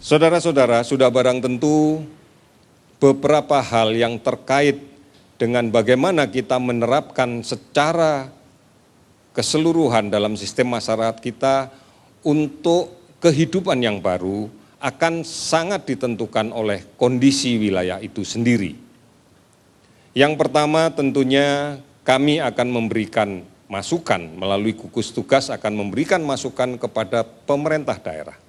Saudara-saudara, sudah barang tentu beberapa hal yang terkait dengan bagaimana kita menerapkan secara keseluruhan dalam sistem masyarakat kita untuk kehidupan yang baru akan sangat ditentukan oleh kondisi wilayah itu sendiri. Yang pertama tentunya kami akan memberikan masukan melalui gugus tugas akan memberikan masukan kepada pemerintah daerah.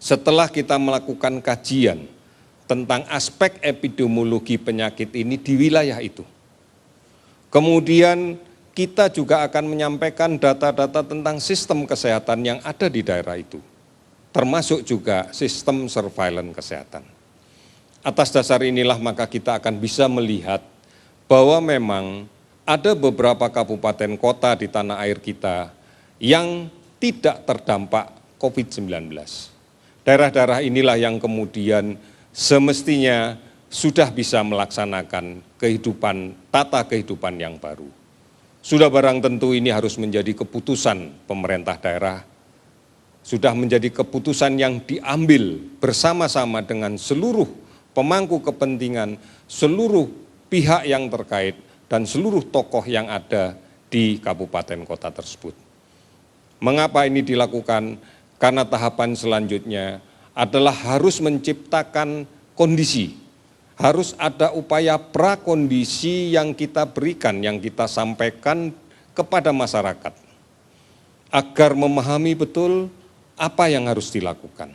Setelah kita melakukan kajian tentang aspek epidemiologi penyakit ini di wilayah itu. Kemudian kita juga akan menyampaikan data-data tentang sistem kesehatan yang ada di daerah itu, termasuk juga sistem surveillance kesehatan. Atas dasar inilah maka kita akan bisa melihat bahwa memang ada beberapa kabupaten kota di tanah air kita yang tidak terdampak COVID-19. Daerah-daerah inilah yang kemudian semestinya sudah bisa melaksanakan tata kehidupan yang baru. Sudah barang tentu ini harus menjadi keputusan pemerintah daerah, sudah menjadi keputusan yang diambil bersama-sama dengan seluruh pemangku kepentingan, seluruh pihak yang terkait, dan seluruh tokoh yang ada di kabupaten kota tersebut. Mengapa ini dilakukan? Karena tahapan selanjutnya adalah harus menciptakan kondisi, harus ada upaya prakondisi yang kita berikan, yang kita sampaikan kepada masyarakat, agar memahami betul apa yang harus dilakukan.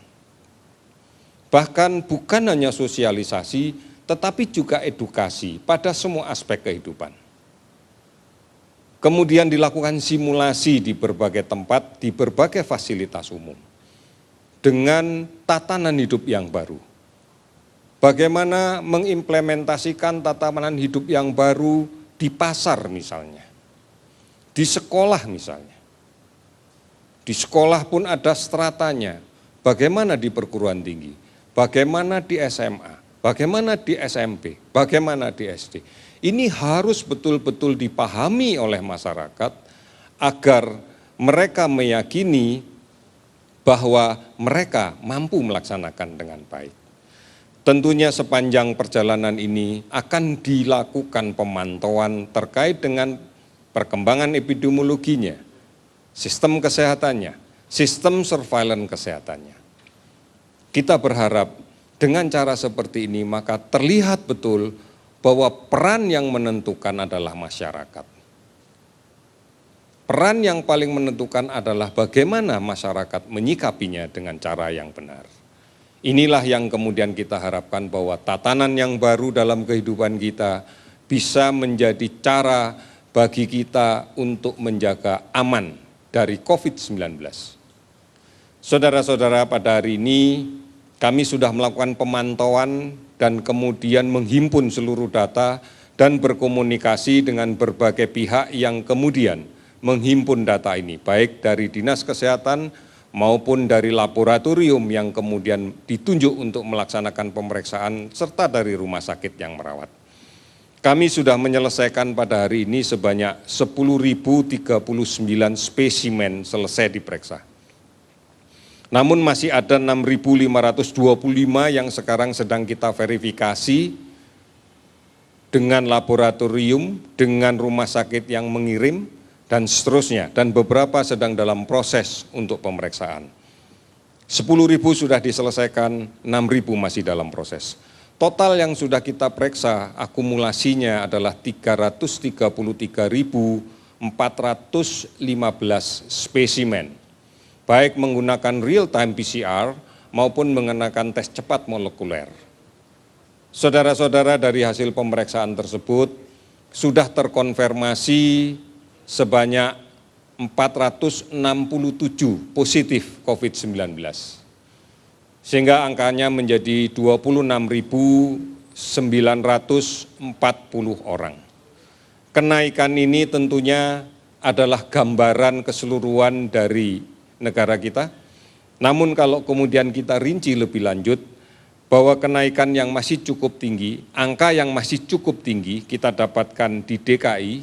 Bahkan bukan hanya sosialisasi, tetapi juga edukasi pada semua aspek kehidupan. Kemudian dilakukan simulasi di berbagai tempat, di berbagai fasilitas umum, dengan tatanan hidup yang baru. Bagaimana mengimplementasikan tatanan hidup yang baru di pasar misalnya, di sekolah misalnya. Di sekolah pun ada stratanya, bagaimana di perguruan tinggi, bagaimana di SMA, bagaimana di SMP, bagaimana di SD. Ini harus betul-betul dipahami oleh masyarakat agar mereka meyakini bahwa mereka mampu melaksanakan dengan baik. Tentunya sepanjang perjalanan ini akan dilakukan pemantauan terkait dengan perkembangan epidemiologinya, sistem kesehatannya, sistem surveillance kesehatannya. Kita berharap dengan cara seperti ini maka terlihat betul bahwa peran yang menentukan adalah masyarakat. Peran yang paling menentukan adalah bagaimana masyarakat menyikapinya dengan cara yang benar. Inilah yang kemudian kita harapkan bahwa tatanan yang baru dalam kehidupan kita bisa menjadi cara bagi kita untuk menjaga aman dari COVID-19. Saudara-saudara, pada hari ini kami sudah melakukan pemantauan dan kemudian menghimpun seluruh data dan berkomunikasi dengan berbagai pihak yang kemudian menghimpun data ini, baik dari Dinas Kesehatan maupun dari laboratorium yang kemudian ditunjuk untuk melaksanakan pemeriksaan, serta dari rumah sakit yang merawat. Kami sudah menyelesaikan pada hari ini sebanyak 10.039 spesimen selesai diperiksa. Namun masih ada 6.525 yang sekarang sedang kita verifikasi dengan laboratorium, dengan rumah sakit yang mengirim, dan seterusnya. Dan beberapa sedang dalam proses untuk pemeriksaan. 10.000 sudah diselesaikan, 6.000 masih dalam proses. Total yang sudah kita periksa akumulasinya adalah 333.415 spesimen. Baik menggunakan real-time PCR maupun menggunakan tes cepat molekuler. Saudara-saudara, dari hasil pemeriksaan tersebut sudah terkonfirmasi sebanyak 467 positif COVID-19. Sehingga angkanya menjadi 26.940 orang. Kenaikan ini tentunya adalah gambaran keseluruhan dari negara kita. Namun kalau kemudian kita rinci lebih lanjut, bahwa kenaikan yang masih cukup tinggi, angka yang masih cukup tinggi kita dapatkan di DKI,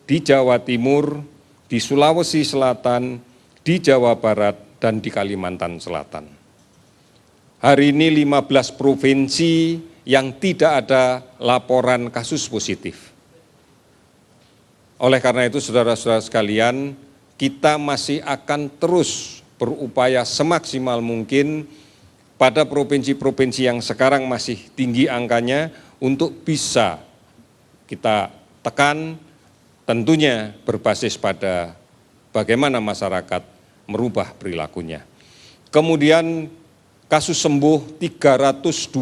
di Jawa Timur, di Sulawesi Selatan, di Jawa Barat, dan di Kalimantan Selatan. Hari ini 15 provinsi yang tidak ada laporan kasus positif. Oleh karena itu saudara-saudara sekalian, kita masih akan terus berupaya semaksimal mungkin pada provinsi-provinsi yang sekarang masih tinggi angkanya untuk bisa kita tekan, tentunya berbasis pada bagaimana masyarakat merubah perilakunya. Kemudian kasus sembuh 329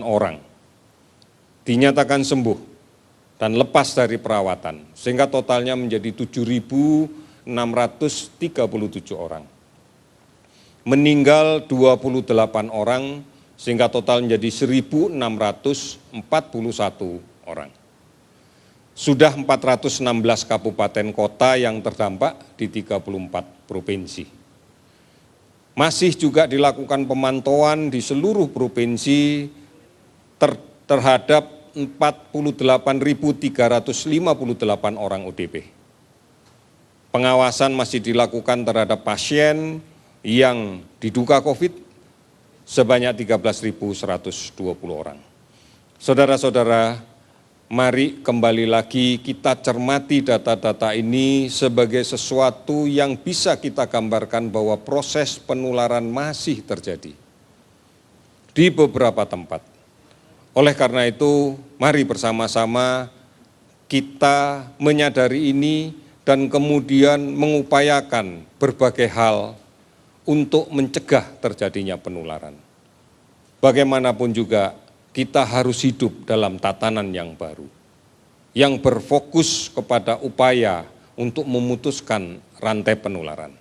orang dinyatakan sembuh dan lepas dari perawatan, sehingga totalnya menjadi 7.637 orang. Meninggal 28 orang, sehingga total menjadi 1.641 orang. Sudah 416 kabupaten kota yang terdampak di 34 provinsi. Masih juga dilakukan pemantauan di seluruh provinsi terhadap 48.358 orang ODP. Pengawasan masih dilakukan terhadap pasien yang diduga COVID sebanyak 13.120 orang. Saudara-saudara, mari kembali lagi kita cermati data-data ini sebagai sesuatu yang bisa kita gambarkan bahwa proses penularan masih terjadi di beberapa tempat. Oleh karena itu, mari bersama-sama kita menyadari ini dan kemudian mengupayakan berbagai hal untuk mencegah terjadinya penularan. Bagaimanapun juga, kita harus hidup dalam tatanan yang baru, yang berfokus kepada upaya untuk memutuskan rantai penularan.